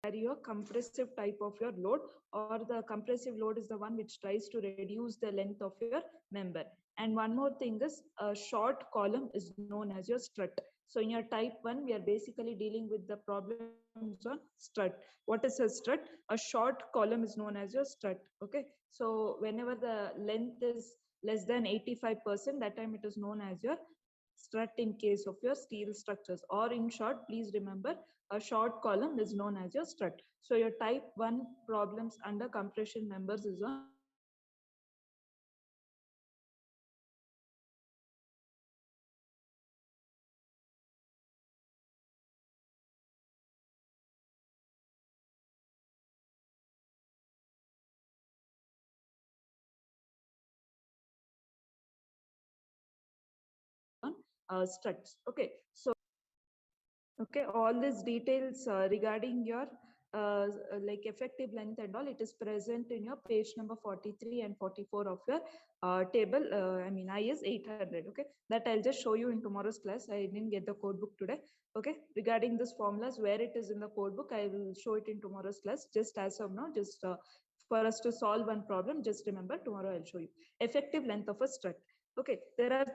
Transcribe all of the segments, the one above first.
carry a compressive type of your load, or the compressive load is the one which tries to reduce the length of your member. And one more thing is a short column is known as your strut. So in your type 1 we are basically dealing with the problems on strut. What is a strut? A short column is known as your strut. Okay, so whenever the length is less than 85%, that time it is known as your strut in case of your steel structures. Or in short, please remember, a short column is known as your strut. So your type 1 problems under compression members is on struts. Okay, so okay, all these details regarding your like effective length and all, it is present in your page number 43 and 44 of your table, I mean IS 800. Okay, that I'll just show you in tomorrow's class. I didn't get the code book today. Okay, regarding this formulas, where it is in the code book, I will show it in tomorrow's class. Just as of now, just for us to solve one problem, just remember, tomorrow I'll show you effective length of a strut. Okay, there are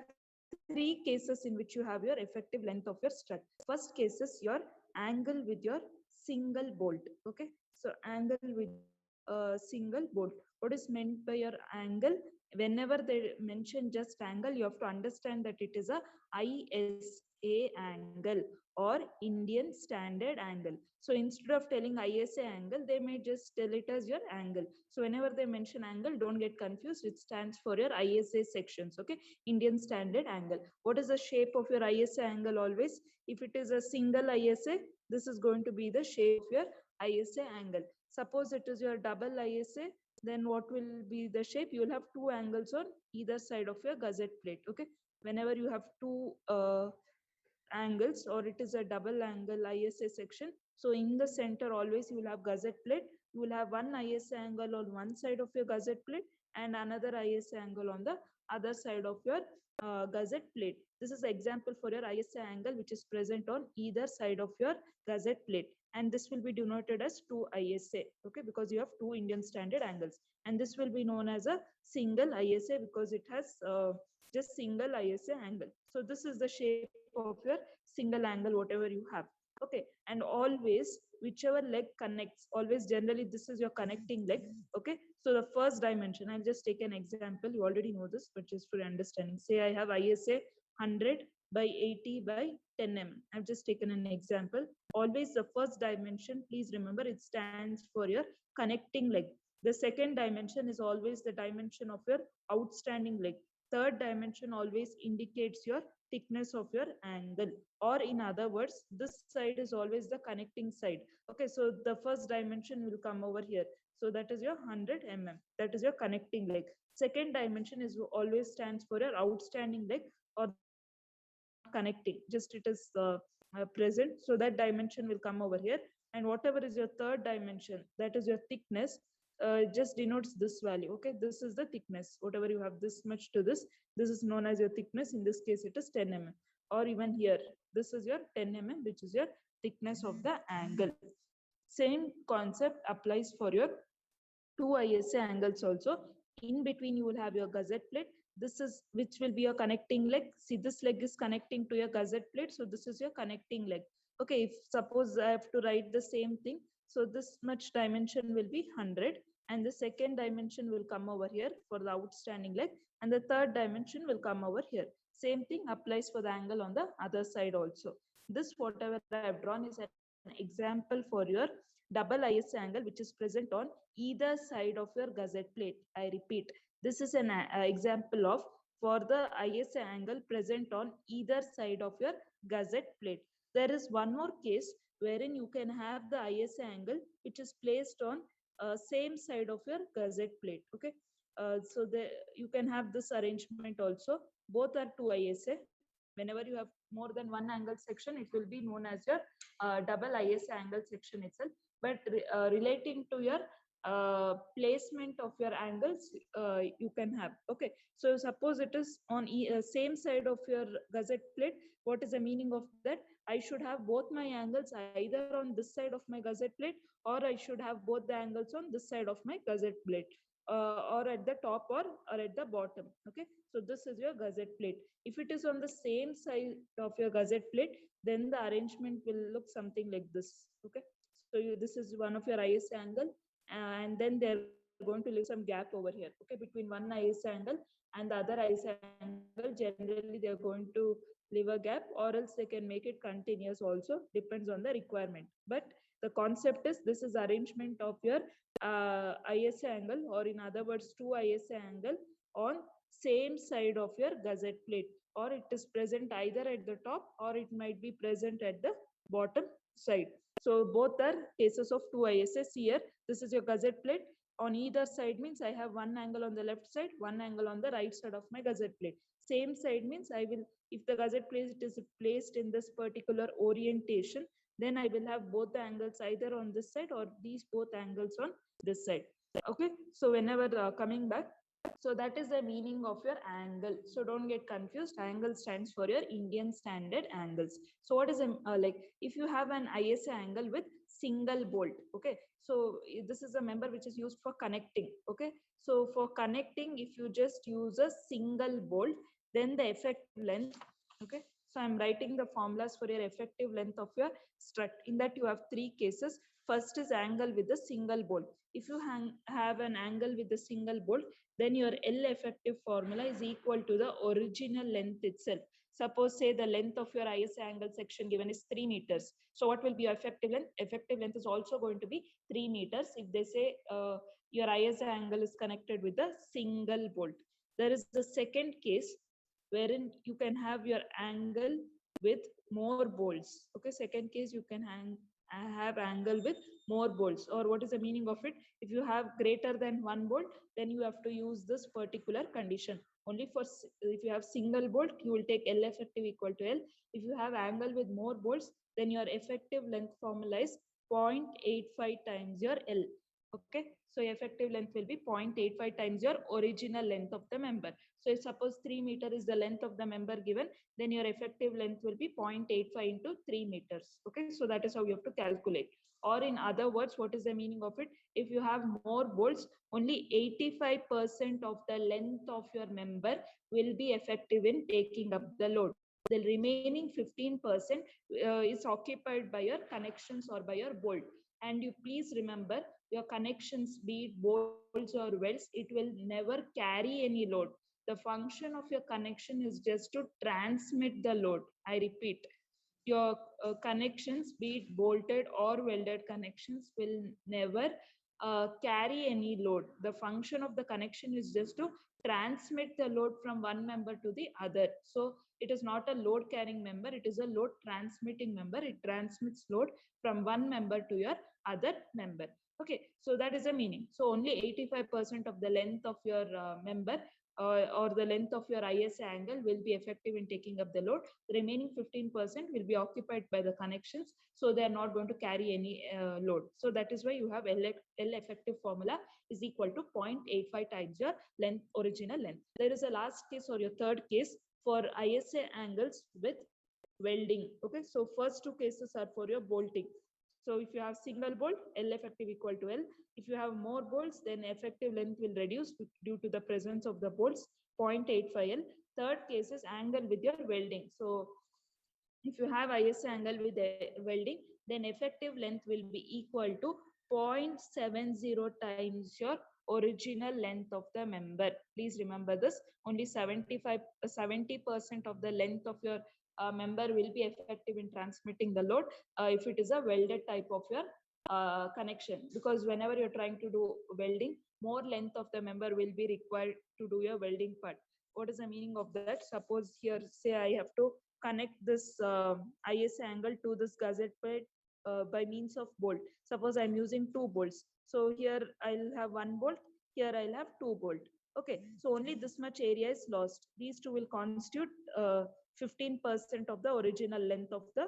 three cases in which you have your effective length of your strut. First case is your angle with your single bolt. Okay, so angle with single bolt. What is meant by your angle? Whenever they mention just angle, you have to understand that it is a ISA angle or Indian standard angle. So instead of telling ISA angle, they may just tell it as your angle. So whenever they mention angle, don't get confused. It stands for your ISA sections. Okay, Indian standard angle. What is the shape of your ISA angle always? If it is a single ISA, this is going to be the shape of your ISA angle. Suppose it is your double ISA, then what will be the shape? You will have two angles on either side of your gusset plate. Okay, whenever you have two angles, or it is a double angle ISA section, so in the center always you will have gusset plate. You will have one ISA angle on one side of your gusset plate and another ISA angle on the other side of your gusset plate. This is an example for your ISA angle which is present on either side of your gusset plate, and this will be denoted as 2 ISA. Okay, because you have two Indian standard angles, and this will be known as a single ISA because it has just single ISA angle. So this is the shape of your single angle whatever you have. Okay, and always whichever leg connects, always generally this is your connecting leg. Okay, so the first dimension, I'll just take an example. You already know this, but just for understanding, say I have ISA 100 by 80 by 10 mm. I've just taken an example. Always the first dimension, please remember, it stands for your connecting leg. The second dimension is always the dimension of your outstanding leg. Third dimension always indicates your thickness of your angle, or in other words, this side is always the connecting side. Okay, so the first dimension will come over here, so that is your 100 mm, that is your connecting leg. Second dimension is always stands for your outstanding leg, or the one which is not connecting, just it is present, so that dimension will come over here. And whatever is your third dimension, that is your thickness, just denotes this value. Okay, this is the thickness, whatever you have this much to this is known as your thickness. In this case it is 10 mm, or even here this is your 10 mm, which is your thickness of the angle. Same concept applies for your two ISA angles also. In between you will have your gusset plate. This is which will be your connecting leg. See, this leg is connecting to your gusset plate, so this is your connecting leg. Okay, if suppose I have to write the same thing, so this much dimension will be 100, and the second dimension will come over here for the outstanding leg, and the third dimension will come over here. Same thing applies for the angle on the other side also. This whatever I have drawn is an example for your double ISA angle which is present on either side of your gusset plate. I repeat, this is an example of for the ISA angle present on either side of your gusset plate. There is one more case wherein you can have the ISA angle which is placed on same side of your gusset plate. Okay, so you can have this arrangement also. Both are 2 ISA. Whenever you have more than one angle section, it will be known as your double ISA angle section itself. But relating to your placement of your angles you can have. Okay, so suppose it is on same side of your gusset plate. What is the meaning of that? I should have both my angles either on this side of my gusset plate, or I should have both the angles on this side of my gusset plate, or at the top, or at the bottom. Okay, so this is your gusset plate. If it is on the same side of your gusset plate, then the arrangement will look something like this. Okay, so this is one of your IS angle, and then they're going to leave some gap over here. Okay, between one IS angle and the other IS angle, generally they're going to leave a gap, or else they can make it continuous also, depends on the requirement. But the concept is, this is arrangement of your ISA angle, or in other words 2 ISA angle on same side of your gusset plate, or it is present either at the top, or it might be present at the bottom side. So both are cases of 2 ISS here. This is your gusset plate. On either side means I have one angle on the left side, one angle on the right side of my gusset plate. Same side means I will, if the gusset plate is placed in this particular orientation, then I will have both the angles either on this side, or these both angles on this side. Okay, so whenever coming back, so that is the meaning of your angle. So don't get confused. Angle stands for your Indian standard angles. So what is like, if you have an ISA angle with single bolt, okay, so this is a member which is used for connecting. Okay, so for connecting, if you just use a single bolt, then the effective length, okay, so I'm writing the formulas for your effective length of your strut. In that you have three cases. First is angle with a single bolt. If you have an angle with a single bolt, then your L effective formula is equal to the original length itself. Suppose say the length of your IS angle section given is 3 meters. So what will be your effective length? Effective length is also going to be 3 meters if they say your IS angle is connected with a single bolt. There is the second case wherein you can have your angle with more bolts. Okay, second case you can have angle with more bolts. Or what is the meaning of it? If you have greater than one bolt, then you have to use this particular condition. Only for, if you have single bolt, you will take L effective equal to L. If you have angle with more bolts, then your effective length formula is 0.85 times your L. Okay, so effective length will be 0.85 times your original length of the member. So if suppose 3 meter is the length of the member given, then your effective length will be 0.85 into 3 meters. Okay, so that is how you have to calculate. Or in other words, what is the meaning of it? If you have more bolts, only 85% of the length of your member will be effective in taking up the load. The remaining 15% is occupied by your connections or by your bolt. And you please remember, your connections, be it bolts or welds, it will never carry any load. The function of your connection is just to transmit the load. I repeat, your connections, be it bolted or welded connections, will never carry any load. The function of the connection is just to transmit the load from one member to the other. So it is not a load carrying member, it is a load transmitting member. It transmits load from one member to your other member. Okay, so that is the meaning. So only 85% of the length of your member or the length of your ISA angle will be effective in taking up the load. The remaining 15% will be occupied by the connections, so they are not going to carry any load. So that is why you have L effective formula is equal to 0.85 times your length, original length. There is a last case or your third case for ISA angles with welding. Okay, so first two cases are for your bolting. So if you have single bolt, L effective equal to L. If you have more bolts, then effective length will reduce due to the presence of the bolts, 0.85 L. Third case is angle with your welding. So if you have IS angle with welding, then effective length will be equal to 0.70 times your original length of the member. Please remember this. Only 70% of the length of your member will be effective in transmitting the load if it is a welded type of your connection, because whenever you're trying to do welding, more length of the member will be required to do your welding part. What is the meaning of that? Suppose here, say I have to connect this IS angle to this gusset plate by means of bolt. Suppose I'm using two bolts. So here I'll have one bolt, here I'll have two bolt. Okay, so only this much area is lost. These two will constitute 15% of the original length of the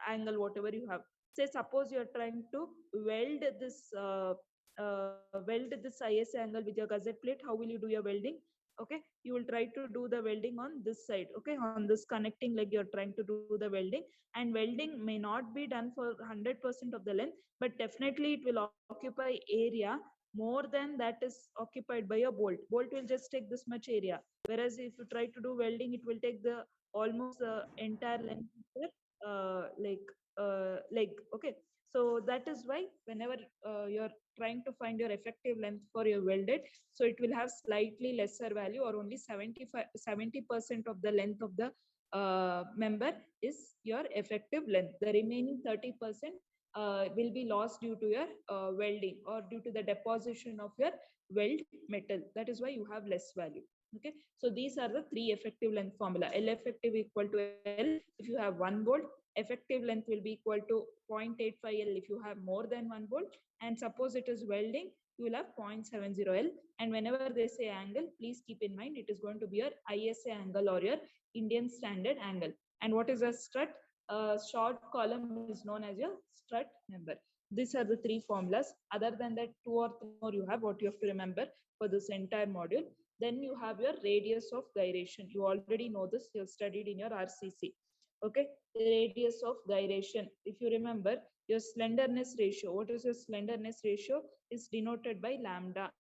angle, whatever you have. Say suppose you're trying to weld this ISA angle with your gusset plate. How will you do your welding? Okay, you will try to do the welding on this side. Okay, on this connecting leg you're trying to do the welding, and welding may not be done for 100% of the length, but definitely it will occupy area more than that is occupied by a bolt will just take this much area, whereas if you try to do welding, it will take the almost the entire length of your leg. Okay, so that is why whenever you're trying to find your effective length for your welded, so it will have slightly lesser value, or only 70% of the length of the member is your effective length. The remaining 30% will be lost due to your welding, or due to the deposition of your weld metal. That is why you have less value. Okay, so these are the three effective length formula. L effective equal to L if you have 1 volt, effective length will be equal to 0.85 L if you have more than 1 volt, and suppose it is welding, you will have 0.70 L. And whenever they say angle, please keep in mind it is going to be your ISA angle or your Indian standard angle. And what is a strut? A short column is known as your strut member. These are the three formulas. Other than that, 2 or 3 more you have, what you have to remember for this entire module. Then you have your radius of gyration. You already know this, you have studied in your RCC. Okay, radius of gyration. If you remember, your slenderness ratio, what is your slenderness ratio, is denoted by lambda.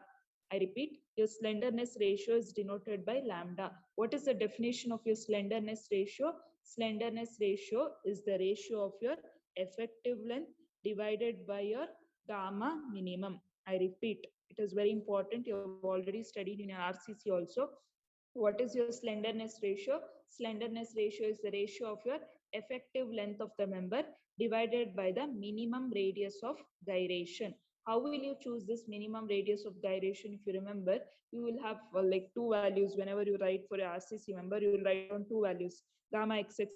I repeat, your slenderness ratio is denoted by lambda. What is the definition of your slenderness ratio? Slenderness ratio is the ratio of your effective length divided by your gamma minimum. I repeat, it is very important. You have already studied in your RCC also. What is your slenderness ratio? Slenderness ratio is the ratio of your effective length of the member divided by the minimum radius of gyration. How will you choose this minimum radius of gyration? If you remember, you will have like two values. Whenever you write for your RCC member, you will write on two values, gamma xx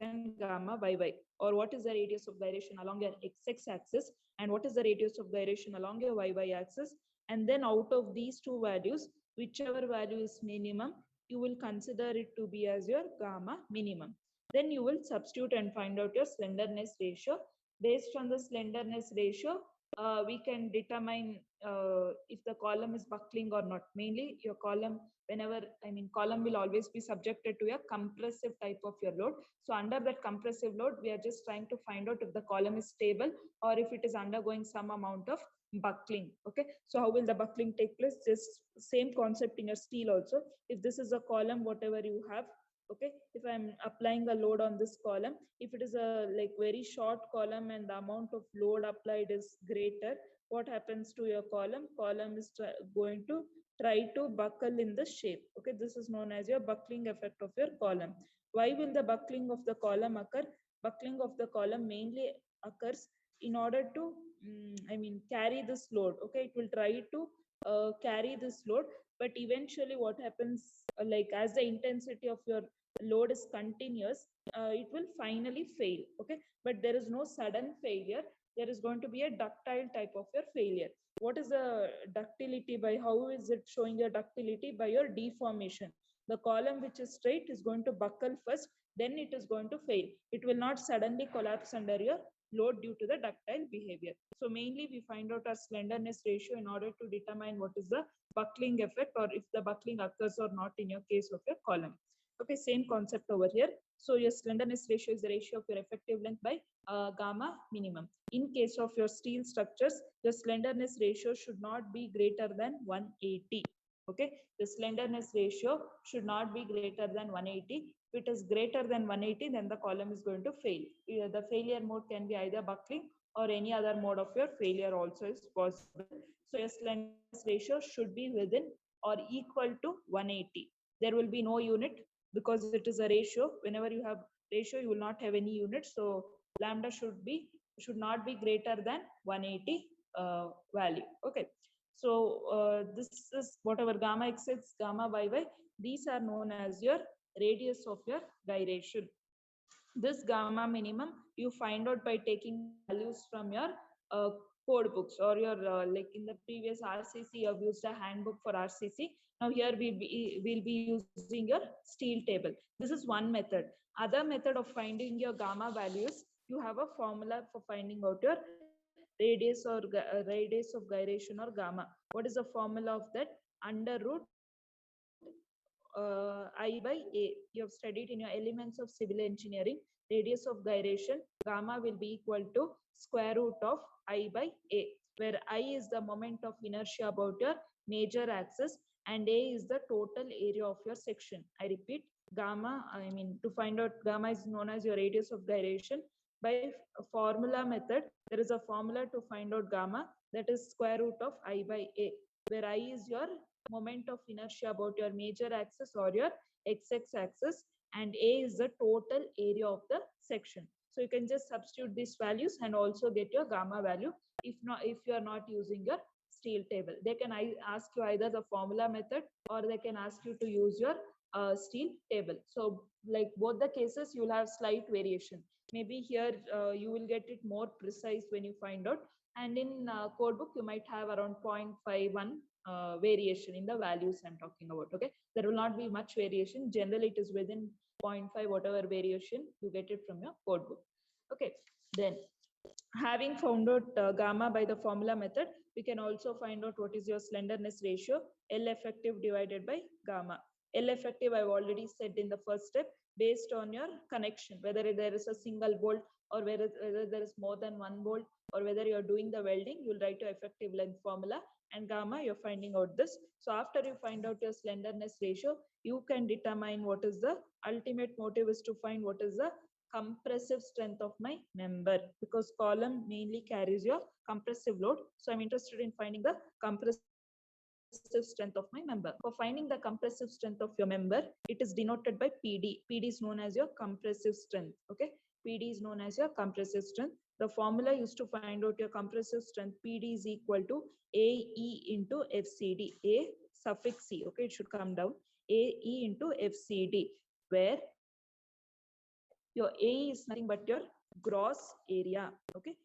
and gamma yy. Or what is the radius of gyration along your xx axis, and what is the radius of gyration along your yy axis. And then out of these two values, whichever value is minimum, you will consider it to be as your gamma minimum. Then you will substitute and find out your slenderness ratio. Based on the slenderness ratio, we can determine if the column is buckling or not. Mainly your column, whenever, I mean, column will always be subjected to a compressive type of your load. So under that compressive load, we are just trying to find out if the column is stable or if it is undergoing some amount of buckling. Okay, so how will the buckling take place? Just same concept in your steel also. If this is a column, whatever you have, okay, if I'm applying a load on this column, if it is a like very short column and the amount of load applied is greater, what happens to your column? Column is going to try to buckle in the shape. Okay, this is known as your buckling effect of your column. Why will the buckling of the column occur? Buckling of the column mainly occurs in order to I mean, carry this load. Okay, it will try to carry this load, but eventually what happens, like as the intensity of your load is continuous, it will finally fail. Okay, but there is no sudden failure. There is going to be a ductile type of your failure. What is the ductility? By how is it showing your ductility? By your deformation. The column which is straight is going to buckle first, then it is going to fail. It will not suddenly collapse under your load due to the ductile behavior. So mainly we find out our slenderness ratio in order to determine what is the buckling effect, or if the buckling occurs or not in your case of your column. Okay, same concept over here. So your slenderness ratio is the ratio of your effective length by gamma minimum. In case of your steel structures, the slenderness ratio should not be greater than 180. Okay, the slenderness ratio should not be greater than 180. If it is greater than 180, then the column is going to fail. The failure mode can be either buckling or any other mode of your failure also is possible. So your slenderness ratio should be within or equal to 180. There will be no unit because it is a ratio. Whenever you have ratio, you will not have any unit. So lambda should not be greater than 180 value. Okay. So this is whatever gamma xx, gamma yy, these are known as your radius of your gyration. This gamma minimum you find out by taking values from your uh, code books, or your like in the previous RCC you have used a handbook for RCC. Now here we'll be using your steel table. This is one method. Other method of finding your gamma values you have a formula for finding out your radius of gyration or gamma. What is the formula of that? Under root I by A. You have studied in your elements of civil engineering. Radius of gyration, gamma will be equal to square root of I by A, where I is the moment of inertia about your major axis and A is the total area of your section. I repeat, to find out gamma is known as your radius of gyration. By formula method, there is a formula to find out gamma, that is square root of I by A, where I is your moment of inertia about your major axis or your x axis, and A is the total area of the section. So you can just substitute these values and also get your gamma value if you are not using your steel table. They can ask you either the formula method or they can ask you to use your steel table. So like both the cases, you'll have slight variation. Maybe here you will get it more precise when you find out. And in code book, you might have around 0.51 variation in the values I'm talking about. Okay, there will not be much variation. Generally, it is within 0.5 whatever variation you get it from your code book. Okay, then having found out gamma by the formula method, we can also find out what is your slenderness ratio, L effective divided by gamma. L effective I've already said in the first step, based on your connection, whether there is a single bolt or whether there is more than one bolt, or whether you're doing the welding, you'll write your effective length formula, and gamma you're finding out this. So after you find out your slenderness ratio, you can determine what is the ultimate motive is to find what is the compressive strength of my member, because column mainly carries your compressive load. So I'm interested in finding the compressive strength of my member. For finding the compressive strength of your member, it is denoted by PD. PD is known as your compressive strength. Okay, PD is known as your compressive strength. The formula used to find out your compressive strength, PD is equal to AE into FCD. A suffix C. Okay, it should come down. AE into FCD, where your A is nothing but your gross area. Okay,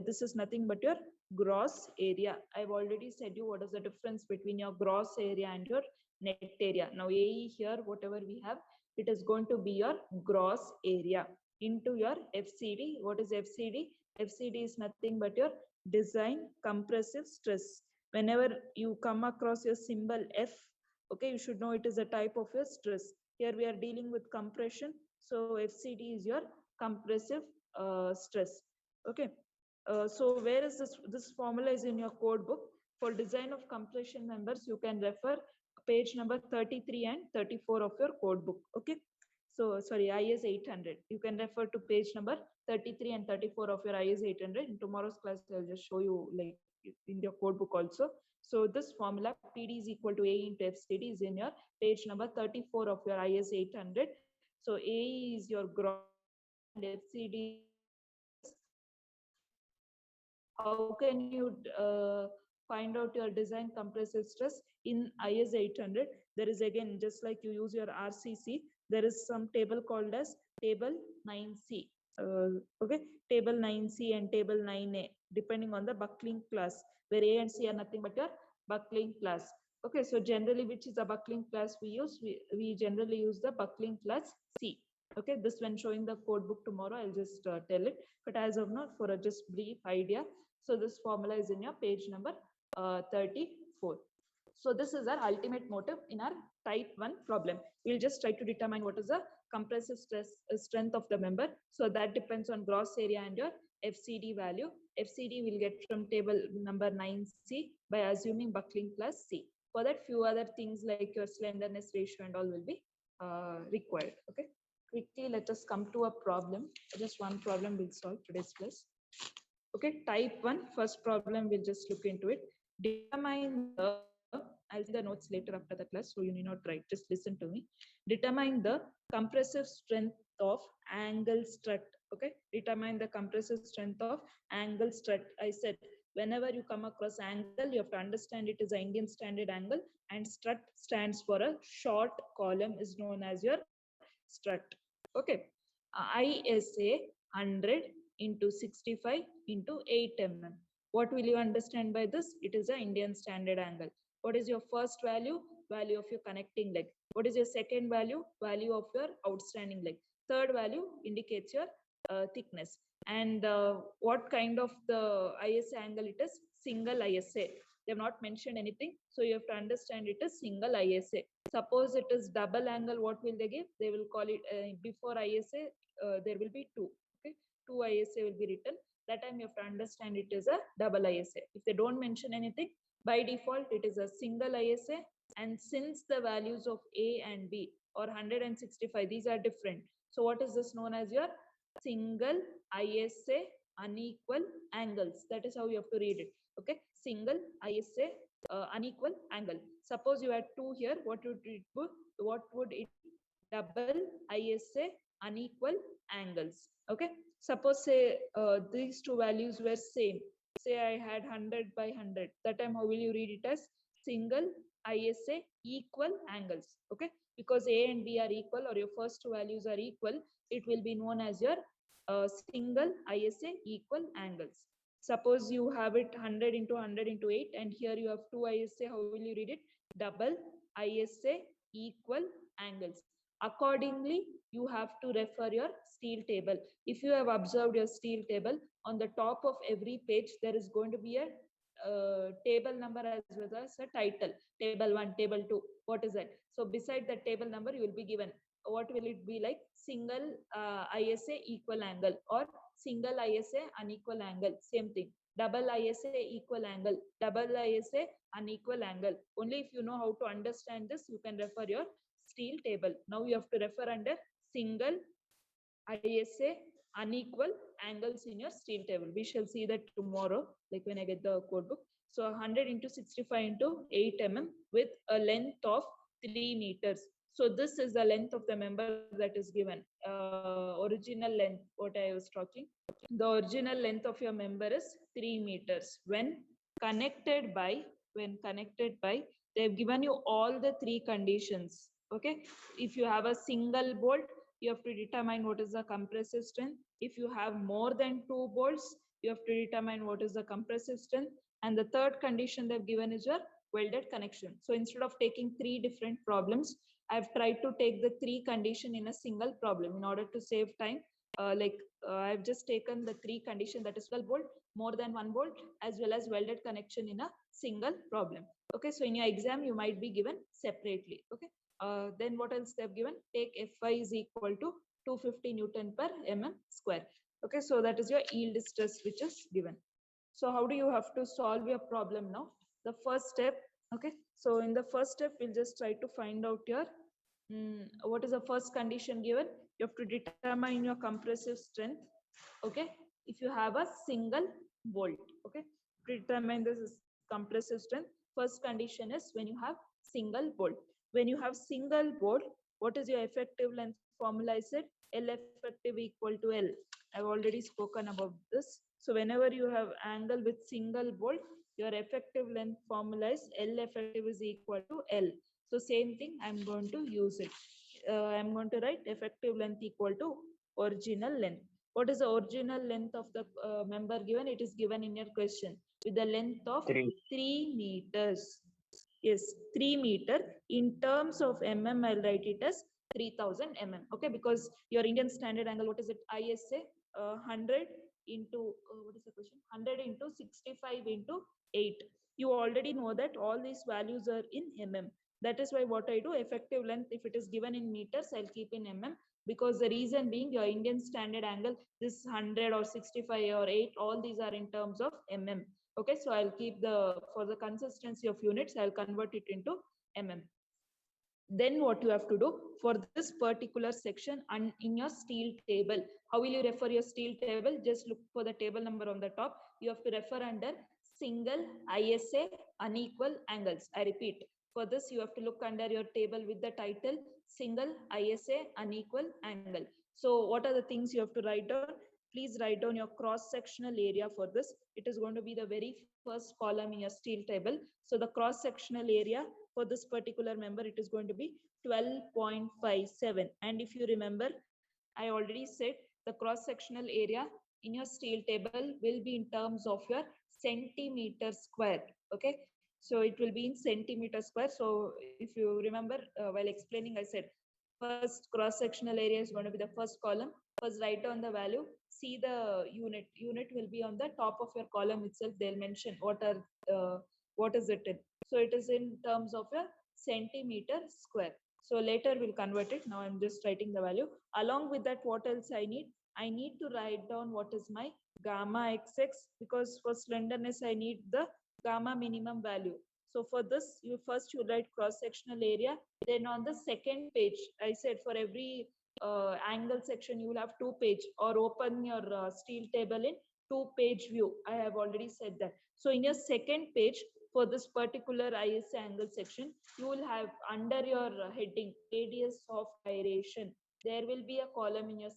this is nothing but your gross area. I've already said you what is the difference between your gross area and your net area. Now AE here, whatever we have, it is going to be your gross area into your FCD. What is FCD? FCD is nothing but your design compressive stress. Whenever you come across your symbol F, okay, you should know it is a type of your stress. Here we are dealing with compression, so FCD is your compressive stress. Okay, so where is this formula is in your code book. For design of compression members, you can refer page number 33 and 34 of your code book. Okay, so sorry, IS 800. You can refer to page number 33 and 34 of your IS 800. In tomorrow's class, I'll just show you like in your code book also. So this formula PD is equal to A into FCD is in your page number 34 of your IS 800. So A is your gross and FCD. How can you find out your design compressive stress in IS 800? There is again, just like you use your RCC, there is some table called as table 9C. Okay, table 9C and table 9A, depending on the buckling class, where A and C are nothing but your buckling class. Okay, so generally, which is the buckling class we use? We generally use the buckling class C. Okay, this when showing the code book tomorrow, I'll just tell it. But as of now, for a just brief idea, so this formula is in your page number 34. So this is our ultimate motive in our type 1 problem. We'll just try to determine what is the compressive strength of the member. So that depends on gross area and your FCD value. FCD will get from table number 9C by assuming buckling class C. For that, few other things like your slenderness ratio and all will be required. Okay, quickly let us come to a problem. Just one problem we'll solve today's class. Okay, type 1, first problem, we'll just look into it. Determine the, I'll see the notes later after the class, so you need not write, just listen to me. Determine the compressive strength of angle strut. Okay, determine the compressive strength of angle strut. I said, whenever you come across angle, you have to understand it is an Indian standard angle, and strut stands for a short column is known as your strut. Okay, ISA 100 into 65 into 8 mm. What will you understand by this? It is an Indian standard angle. What is your first value? Value of your connecting leg. What is your second value? Value of your outstanding leg. Third value indicates your thickness. and what kind of the ISA angle it is? Single ISA. They have not mentioned anything, so you have to understand it is single ISA. Suppose it is double angle, what will they give? They will call it before ISA. There will be two. Okay, two ISA will be written. That time you have to understand it is a double ISA. If they don't mention anything, by default it is a single ISA. And since the values of A and B or 165, these are different. So what is this known as your single ISA unequal angles? That is how you have to read it. Okay, single ISA unequal angle. Suppose you had two here, what would it be? What would it be? Double ISA unequal angles. Okay, suppose say these two values were same. Say I had 100 by 100. That time how will you read it as? Single ISA equal angles. Okay, because A and B are equal, or your first two values are equal, it will be known as your single ISA equal angles. Suppose you have it 100 into 100 into 8, and here you have two ISA. How will you read it? Double ISA equal angles. Accordingly, you have to refer your steel table. If you have observed your steel table, on the top of every page, there is going to be a table number as well as a title. Table 1, table 2. What is that? So beside the table number, you will be given what will it be like? Single ISA equal angle or single ISA unequal angle. Same thing. Double ISA equal angle, double ISA unequal angle. Only if you know how to understand this, you can refer your steel table. Now you have to refer under single ISA unequal angles in your steel table. We shall see that tomorrow, like when I get the code book. So 100 into 65 into 8 mm with a length of 3 meters. So this is the length of the member that is given. Original length, what I was talking. The original length of your member is 3 meters. When connected by, they have given you all the three conditions. Okay. If you have a single bolt, you have to determine what is the compressive strength. If you have more than two bolts, you have to determine what is the compressive strength. And the third condition they've given is your welded connection. So instead of taking three different problems, I've tried to take the three condition in a single problem in order to save time. I've just taken the three condition, that is single bolt, more than one bolt, as well as welded connection in a single problem. Okay, so in your exam, you might be given separately. Okay. Then what else they've given? Take Fy is equal to 250 Newton per mm square. Okay, so that is your yield stress which is given. So how do you have to solve your problem now? The first step, okay. So in the first step, we'll just try to find out your, what is the first condition given? You have to determine your compressive strength. Okay, if you have a single bolt, okay, determine this compressive strength. First condition is when you have single bolt. When you have single bolt, what is your effective length formula? I said L effective equal to L. I've already spoken about this. So whenever you have angle with single bolt, your effective length formula is L effective is equal to L. So same thing, I'm going to use it. I'm going to write effective length equal to original length. What is the original length of the member given? It is given in your question with the length of 3 meters. Yes, 3 meter. In terms of mm, I'll write it as 3000 mm. Okay, because your Indian standard angle, what is it? ISA 100 into, what is the question? 100 into 65 into 8. You already know that all these values are in mm. That is why what I do, effective length, if it is given in meters, I'll keep in mm, because the reason being your Indian standard angle, this 100 or 65 or 8, all these are in terms of mm. Okay, so I'll keep for the consistency of units, I'll convert it into mm. Then what you have to do for this particular section and in your steel table, how will you refer your steel table? Just look for the table number on the top. You have to refer under single ISA unequal angles. I repeat, for this you have to look under your table with the title single ISA unequal angle. So what are the things you have to write down? Please write down your cross-sectional area for this. It is going to be the very first column in your steel table. So the cross-sectional area for this particular member, it is going to be 12.57. And if you remember, I already said the cross-sectional area in your steel table will be in terms of your centimeter square. Okay, so it will be in centimeter square. So if you remember, while explaining, I said first cross-sectional area is going to be the first column. First write down the value see the unit. Unit will be on the top of your column itself. They'll mention what is it in. So it is in terms of a centimeter square. So later we'll convert it. Now I'm just writing the value. Along with that, what else I need? I need to write down what is my gamma xx, because for slenderness I need the gamma minimum value. So for this, you write cross-sectional area. Then on the second page, I said for every angle section, you will have 2 page, or open your steel table in 2-page view. I have already said that. So in your second page, for this particular ISA angle section, you will have under your heading radius of gyration. There will be a column in your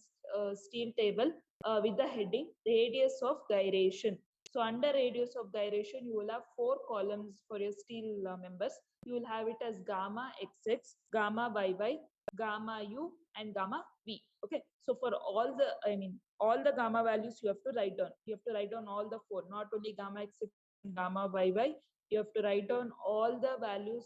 steel table with the heading radius of gyration. So under radius of gyration, you will have 4 columns for your steel members. You will have it as gamma xx, gamma yy, gamma u, and gamma v. Okay. So for all the gamma values you have to write down. You have to write down all the 4, not only gamma xx and gamma yy. You have to write down all the values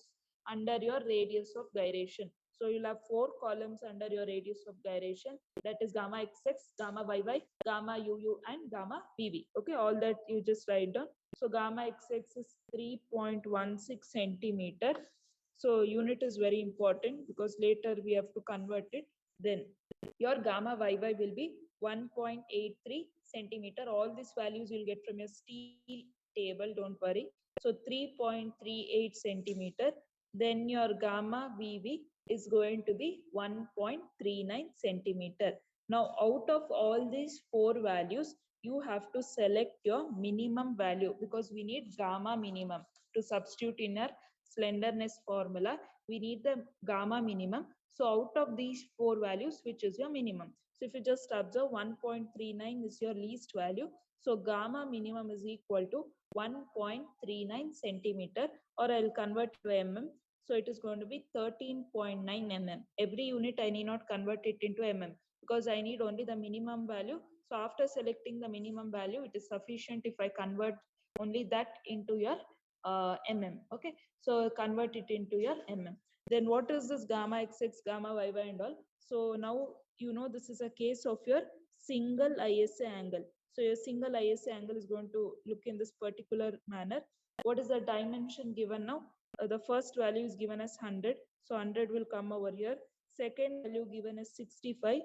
under your radius of gyration. So you'll have 4 columns under your radius of gyration. That is gamma xx, gamma yy, gamma uu, and gamma vv. Okay, all that you just write down. So gamma xx is 3.16 centimeter. So unit is very important because later we have to convert it. Then your gamma yy will be 1.83 centimeter. All these values you'll get from your steel table, don't worry. So 3.38 centimeter. Then your gamma vv is going to be 1.39 centimeter. Now out of all these 4 values, you have to select your minimum value, because we need gamma minimum to substitute in our slenderness formula. We need the gamma minimum. So out of these 4 values, which is your minimum? So if you just observe, 1.39 is your least value. So gamma minimum is equal to 1.39 centimeter, or I'll convert to mm. So it is going to be 13.9 mm. Every unit I need not convert it into mm, because I need only the minimum value. So after selecting the minimum value, it is sufficient if I convert only that into your mm. Okay, so convert it into your mm. Then what is this gamma xx, gamma yy, and all? So now you know this is a case of your single ISA angle. So your single ISA angle is going to look in this particular manner. What is the dimension given now? The first value is given as 100. So 100 will come over here. Second value given as 65.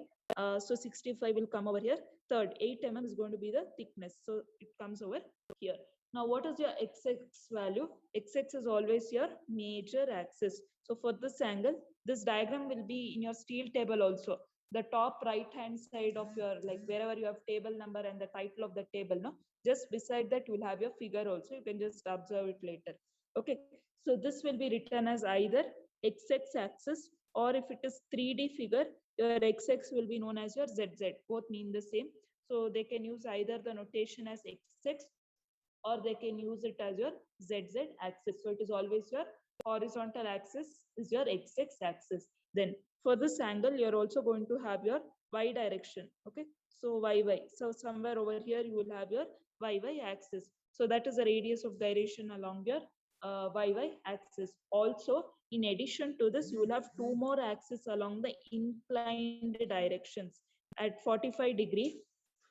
So 65 will come over here. Third, 8 mm is going to be the thickness. So it comes over here. Now what is your xx value? Xx is always your major axis. So for this angle, this diagram will be in your steel table also. The top right hand side of your, like wherever you have table number and the title of the table, no, just beside that you will have your figure also. You can just observe it later. Okay, so this will be written as either xx axis, or if it is 3D figure, your xx will be known as your zz. Both mean the same. So they can use either the notation as xx, or they can use it as your zz axis. So it is always your horizontal axis is your xx axis. Then for this angle, you're also going to have your y direction. Okay, so yy. So somewhere over here you will have your yy axis. So that is the radius of gyration along your yy axis. Also, in addition to this, you will have 2 more axes along the inclined directions at 45 degree.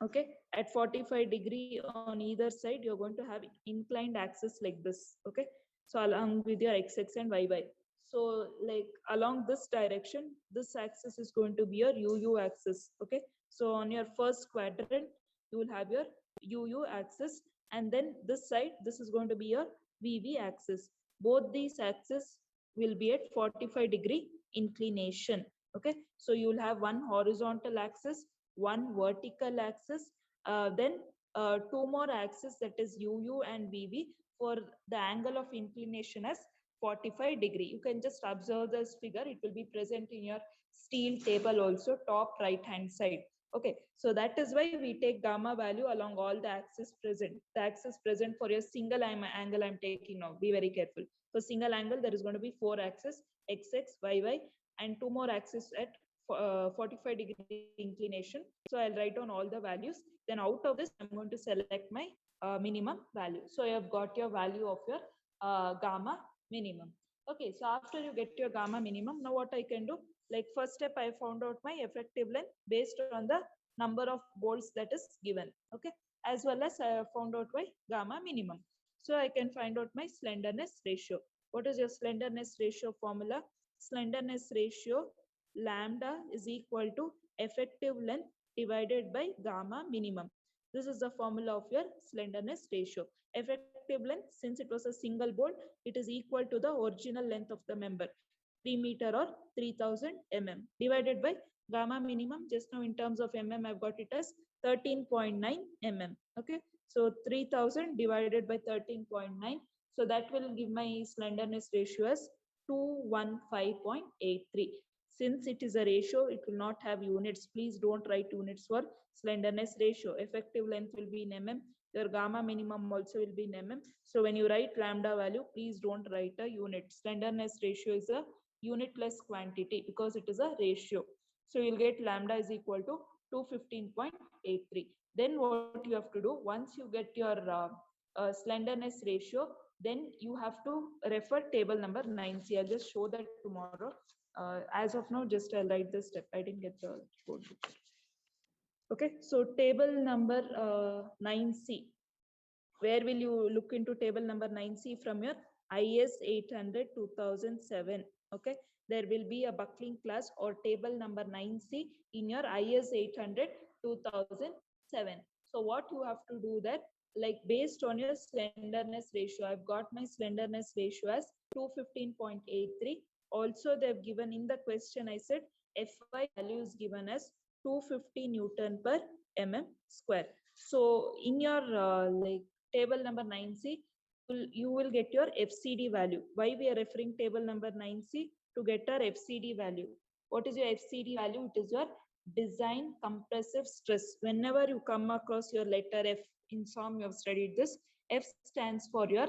Okay, at 45 degree on either side, you're going to have inclined axis like this. Okay, so along with your xx and yy. So like along this direction, this axis is going to be your uu axis. Okay, so on your first quadrant, you will have your uu axis, and then this side, this is going to be your vv axis. Both these axes will be at 45 degree inclination. Okay, so you will have one horizontal axis, one vertical axis, then 2 more axes, that is uu and vv, for the angle of inclination as 45 degree. You can just observe this figure. It will be present in your steel table also, top right hand side. Okay, so that is why we take gamma value along all the axes present. The axis present for your single angle I'm taking now. Be very careful. For single angle, there is going to be 4 axes, xx, yy, and 2 more axes at 45 degree inclination. So I'll write down all the values. Then out of this, I'm going to select my minimum value. So you have got your value of your gamma minimum. Okay, so after you get your gamma minimum, now what I can do? Like first step, I found out my effective length based on the number of bolts that is given. Okay, as well as I have found out my gamma minimum. So I can find out my slenderness ratio. What is your slenderness ratio formula? Slenderness ratio lambda is equal to effective length divided by gamma minimum. This is the formula of your slenderness ratio. Effective length, since it was a single bolt, it is equal to the original length of the member, 3 meter or 3000 mm, divided by gamma minimum. Just now in terms of mm, I've got it as 13.9 mm. Okay, so 3000 divided by 13.9. So that will give my slenderness ratio as 215.83. Since it is a ratio, it will not have units. Please don't write units for slenderness ratio. Effective length will be in mm. Your gamma minimum also will be in mm. So when you write lambda value, please don't write a unit. Slenderness ratio is a unitless quantity because it is a ratio. So you'll get lambda is equal to 215.83. Then what you have to do, once you get your slenderness ratio, then you have to refer table number 9C. I'll just show that tomorrow. As of now, just I'll write this step. I didn't get the code. Okay, so table number 9C. Where will you look into table number 9C? From your IS 800 2007. Okay, there will be a buckling class or table number 9C in your IS 800 2007. So what you have to do that, like based on your slenderness ratio, I've got my slenderness ratio as 215.83. Also, they've given in the question, I said Fy value is given as 250 Newton per mm square. So in your like table number 9C, you will get your FCD value. Why we are referring table number 9C? To get our FCD value. What is your FCD value? It is your design compressive stress. Whenever you come across your letter F in SOM, you have studied this. F stands for your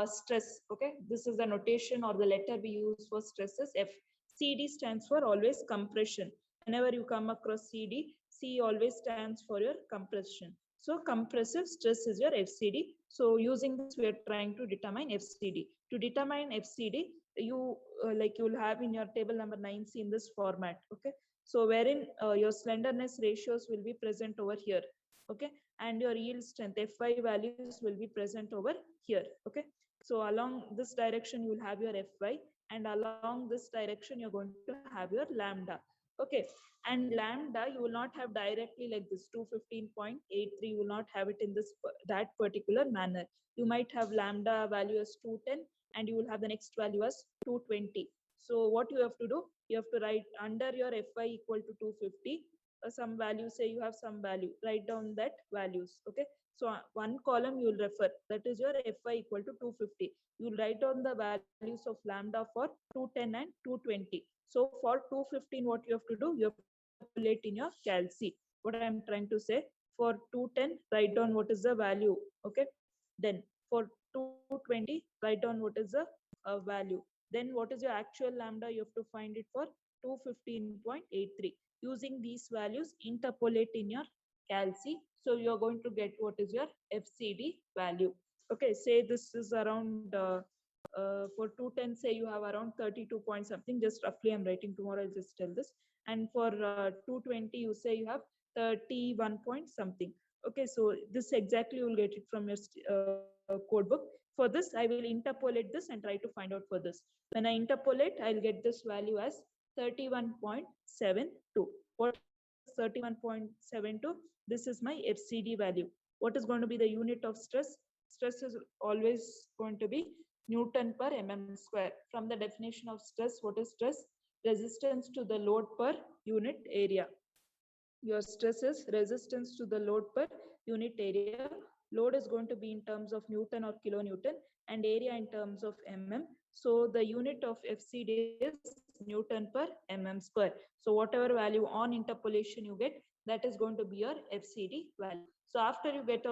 stress. Okay, this is the notation or the letter we use for stresses. F. CD stands for always compression. Whenever you come across CD, C always stands for your compression. So compressive stress is your FCD. So using this, we are trying to determine FCD. To determine FCD, you like you will have in your table number 9C in this format. Okay, so wherein your slenderness ratios will be present over here. Okay, and your yield strength Fy values will be present over here. Okay, so along this direction you will have your Fy, and along this direction you're going to have your lambda. Okay, and lambda you will not have directly like this 215.83. You will not have it in this that particular manner. You might have lambda value as 210 and you will have the next value as 220. So what you have to do, you have to write under your Fy equal to 250 some value, say you have some value, write down that values. Okay, so one column you will refer, that is your Fy equal to 250. You will write down the values of lambda for 210 and 220. So for 215, what you have to do, you have to interpolate in your calci. What I am trying to say, for 210, write down what is the value. Okay, then for 220, write down what is the value. Then what is your actual lambda? You have to find it for 215.83. Using these values, interpolate in your calci. So you're going to get what is your FCD value. Okay, say this is around for 210, say you have around 32 point something, just roughly I'm writing, tomorrow I'll just tell this. And for 220, you say you have 31 point something. Okay, so this exactly you will get it from your code book. For this, I will interpolate this and try to find out for this. When I interpolate, I'll get this value as 31.72. What is 31.72? This is my FCD value. What is going to be the unit of stress? Stress is always going to be Newton per mm square. From the definition of stress, what is stress? Resistance to the load per unit area. Your stress is resistance to the load per unit area. Load is going to be in terms of Newton or kilonewton and area in terms of mm. So the unit of FCD is Newton per mm square. So whatever value on interpolation you get, that is going to be your FCD value. So after you get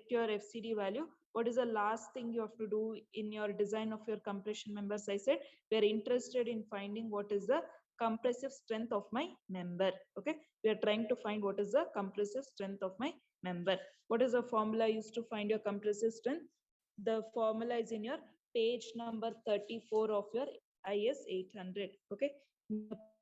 your FCD value, what is the last thing you have to do in your design of your compression members? I said we are interested in finding what is the compressive strength of my member. Okay, we are trying to find what is the compressive strength of my member. What is the formula used to find your compressive strength? The formula is in your page number 34 of your IS 800. Okay,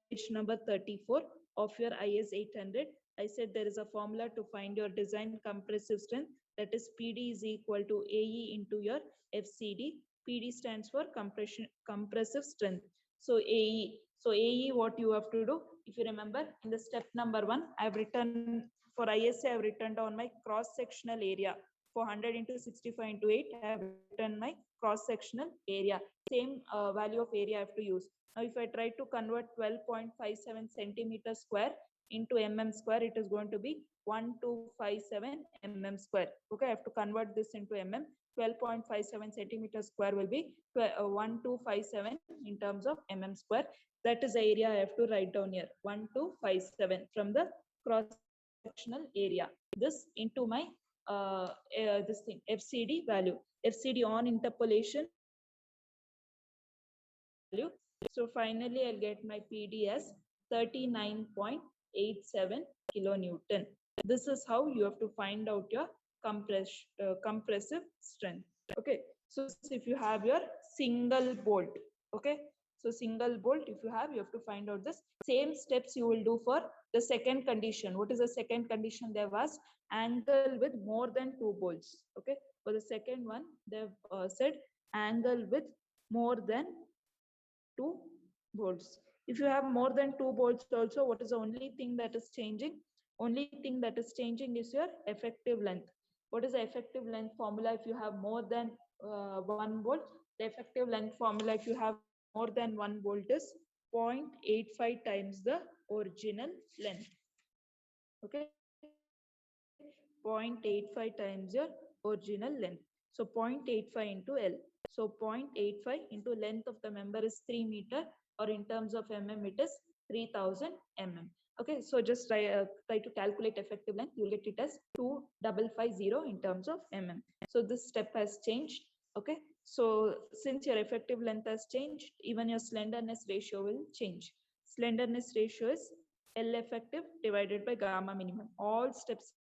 page number 34 of your IS 800. I said there is a formula to find your design compressive strength, that is PD is equal to AE into your FCD. PD stands for compressive strength. So AE. So AE, what you have to do, if you remember, in the step number 1, I have written for ISA, I have written down my cross-sectional area. For 100 into 65 into 8, I have written my cross-sectional area. Same value of area I have to use. Now, if I try to convert 12.57 centimeter square into mm square, it is going to be 1257 mm square. Okay, I have to convert this into mm. 12.57 centimeter square will be 1257 in terms of mm square. That is the area I have to write down here, 1257 from the cross-sectional area. This into my this thing, FCD value. FCD on interpolation value. So finally, I'll get my PD as 39.87 kilonewton. This is how you have to find out your compressive strength. Okay, so if you have your single bolt, okay, so single bolt, if you have to find out this. Same steps you will do for the second condition. What is the second condition? They've asked angle with more than 2 bolts. Okay, for the second one, they've said angle with more than 2 bolts. If you have more than 2 bolts also, what is the only thing that is changing? Only thing that is changing is your effective length. What is the effective length formula if you have more than 1 bolt? The effective length formula if you have more than 1 bolt is 0.85 times the original length. Okay, 0.85 times your original length. So 0.85 into L. So 0.85 into length of the member is 3 meter, or in terms of mm it is 3000 mm. Okay, so just try to calculate effective length. You will get it as 2550 in terms of mm. So this step has changed. Okay, so since your effective length has changed, even your slenderness ratio will change. Slenderness ratio is L effective divided by gamma minimum. All steps